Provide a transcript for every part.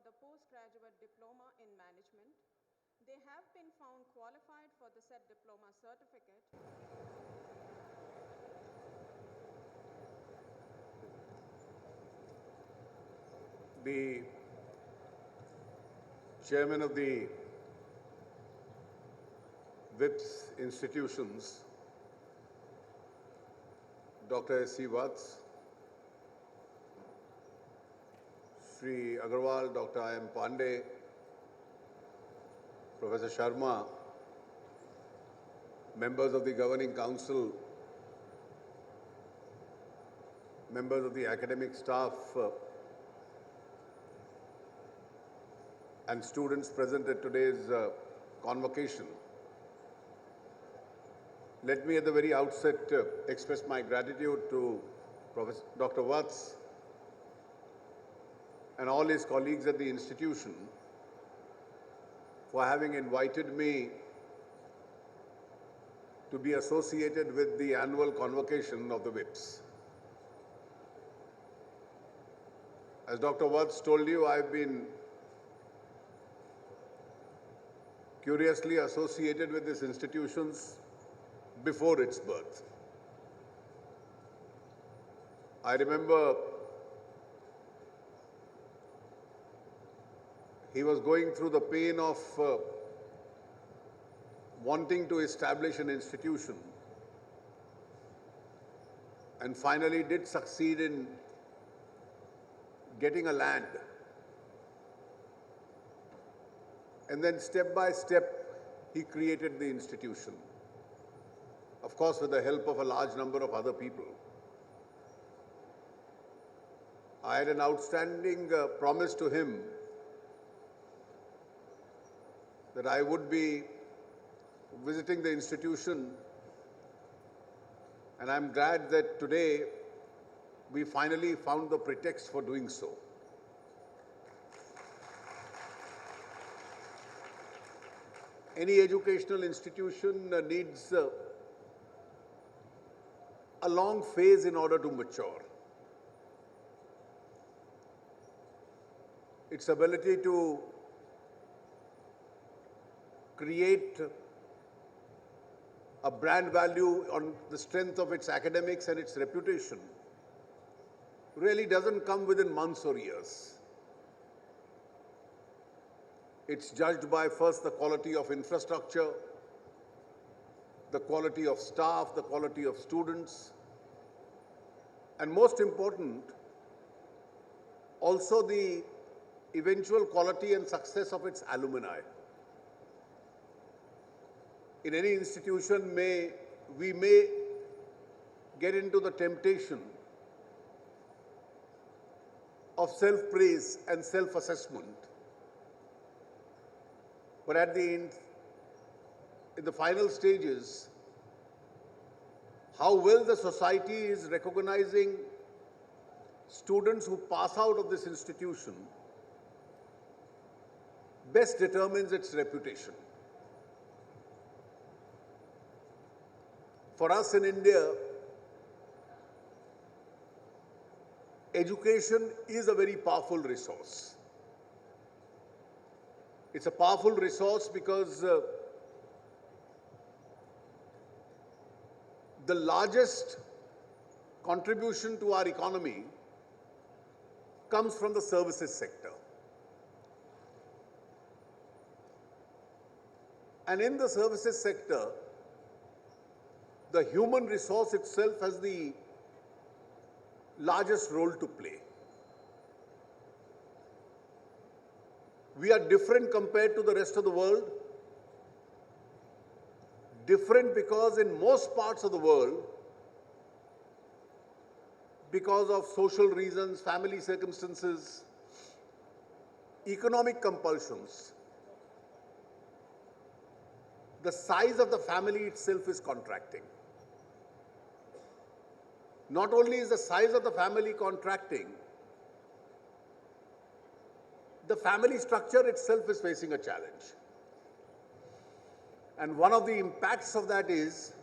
the postgraduate diploma in management. They have been found qualified for the said diploma certificate. The chairman of the VIPS institutions, Dr. S.C. Watts, Sri Agarwal, Dr. I.M. Pandey, Professor Sharma, members of the Governing Council, members of the academic staff, and students present at today's convocation. Let me at the very outset express my gratitude to Professor Dr. Watts and all his colleagues at the institution for having invited me to be associated with the annual convocation of the VIPS. As Dr. Watts told you, I've been curiously associated with these institutions before its birth. I remember he was going through the pain of wanting to establish an institution and finally did succeed in getting a land. And then step by step, he created the institution. Of course, with the help of a large number of other people. I had an outstanding promise to him that I would be visiting the institution, and I'm glad that today we finally found the pretext for doing so. Any educational institution needs a long phase in order to mature. Its ability to create a brand value on the strength of its academics and its reputation really doesn't come within months or years. It's judged by first the quality of infrastructure, the quality of staff, the quality of students, and most important, also the eventual quality and success of its alumni. In any institution, we may get into the temptation of self-praise and self-assessment. But at the end, in the final stages, how well the society is recognizing students who pass out of this institution best determines its reputation. For us in India, education is a very powerful resource. It's a powerful resource because the largest contribution to our economy comes from the services sector. And in the services sector, the human resource itself has the largest role to play. We are different compared to the rest of the world. Different because in most parts of the world, because of social reasons, family circumstances, economic compulsions, the size of the family itself is contracting. Not only is the size of the family contracting, the family structure itself is facing a challenge. And one of the impacts of that is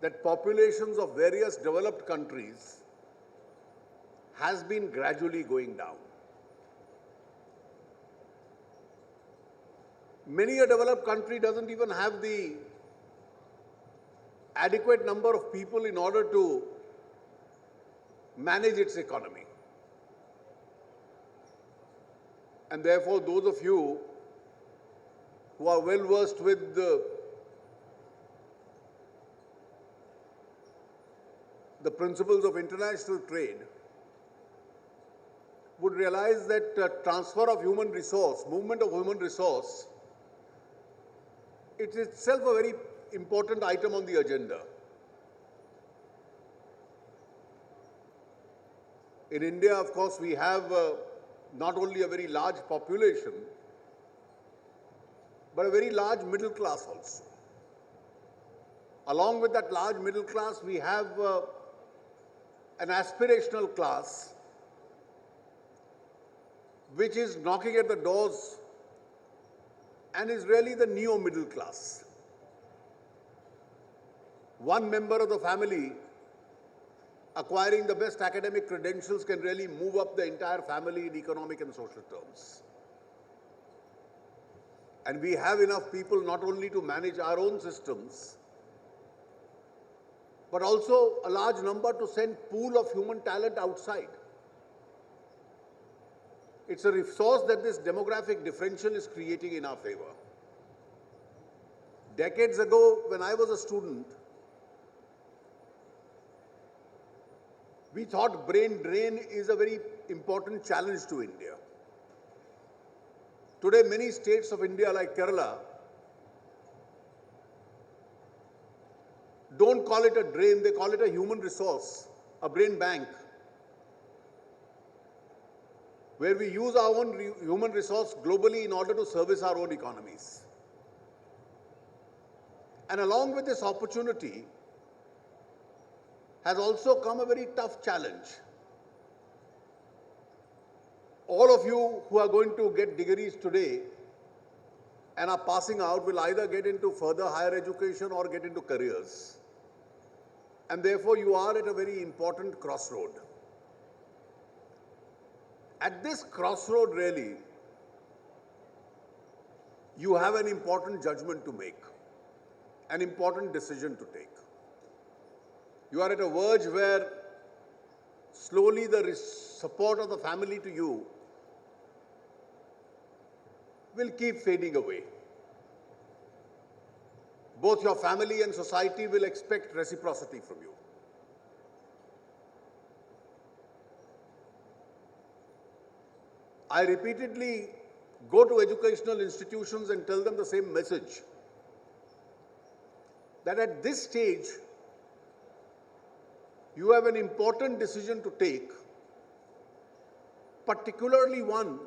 that populations of various developed countries has been gradually going down. Many a developed country doesn't even have the adequate number of people in order to manage its economy. And therefore, those of you who are well versed with the principles of international trade would realize that transfer of human resource, movement of human resource, it is itself a very important item on the agenda. In India, of course, we have not only a very large population, but a very large middle class also. Along with that large middle class, we have an aspirational class which is knocking at the doors and is really the neo-middle class. One member of the family acquiring the best academic credentials can really move up the entire family in economic and social terms. And we have enough people not only to manage our own systems, but also a large number to send pool of human talent outside. It's a resource that this demographic differential is creating in our favor. Decades ago, when I was a student, we thought brain drain is a very important challenge to India. Today, many states of India like Kerala don't call it a drain, they call it a human resource, a brain bank, where we use our own human resource globally in order to service our own economies. And along with this opportunity has also come a very tough challenge. All of you who are going to get degrees today and are passing out will either get into further higher education or get into careers. And therefore, you are at a very important crossroad. At this crossroad, really, you have an important judgment to make, an important decision to take. You are at a verge where slowly the support of the family to you will keep fading away. Both your family and society will expect reciprocity from you. I repeatedly go to educational institutions and tell them the same message, that at this stage, you have an important decision to take, particularly one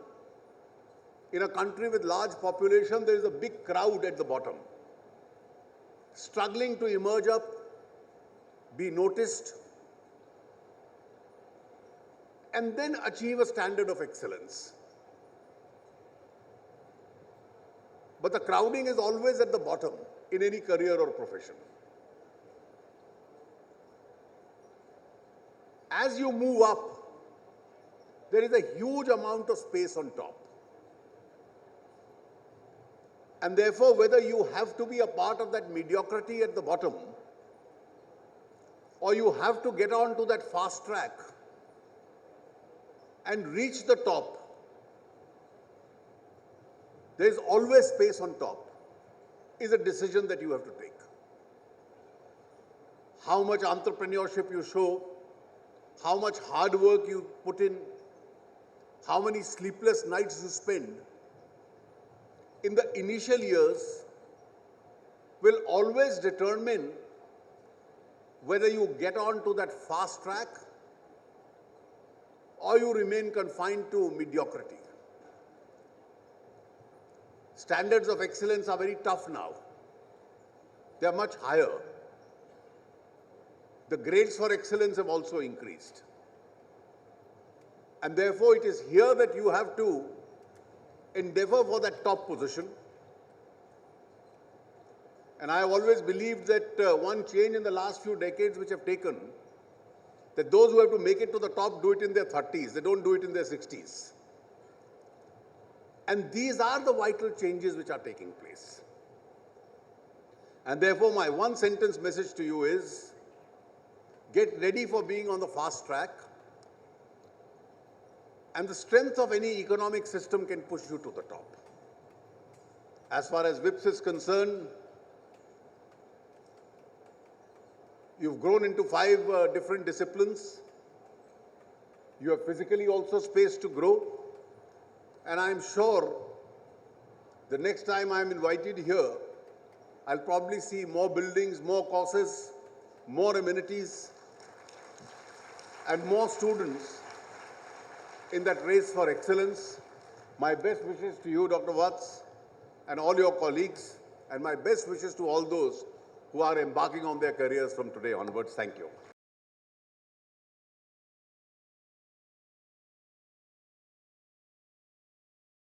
in a country with large population. There is a big crowd at the bottom, struggling to emerge up, be noticed, and then achieve a standard of excellence. But the crowding is always at the bottom in any career or profession. As you move up, there is a huge amount of space on top. And therefore, whether you have to be a part of that mediocrity at the bottom, or you have to get on to that fast track and reach the top, there is always space on top, is a decision that you have to take. How much entrepreneurship you show, how much hard work you put in, how many sleepless nights you spend in the initial years will always determine whether you get on to that fast track or you remain confined to mediocrity. Standards of excellence are very tough now. They are much higher. The grades for excellence have also increased. And therefore, it is here that you have to endeavor for that top position. And I have always believed that one change in the last few decades which have taken, that those who have to make it to the top do it in their 30s. They don't do it in their 60s. And these are the vital changes which are taking place. And therefore, my one sentence message to you is, get ready for being on the fast track. And the strength of any economic system can push you to the top. As far as VIPS is concerned, you've grown into 5 different disciplines. You have physically also space to grow. And I'm sure the next time I'm invited here, I'll probably see more buildings, more courses, more amenities, and more students in that race for excellence. My best wishes to you, Dr. Vats, and all your colleagues, and my best wishes to all those who are embarking on their careers from today onwards. Thank you.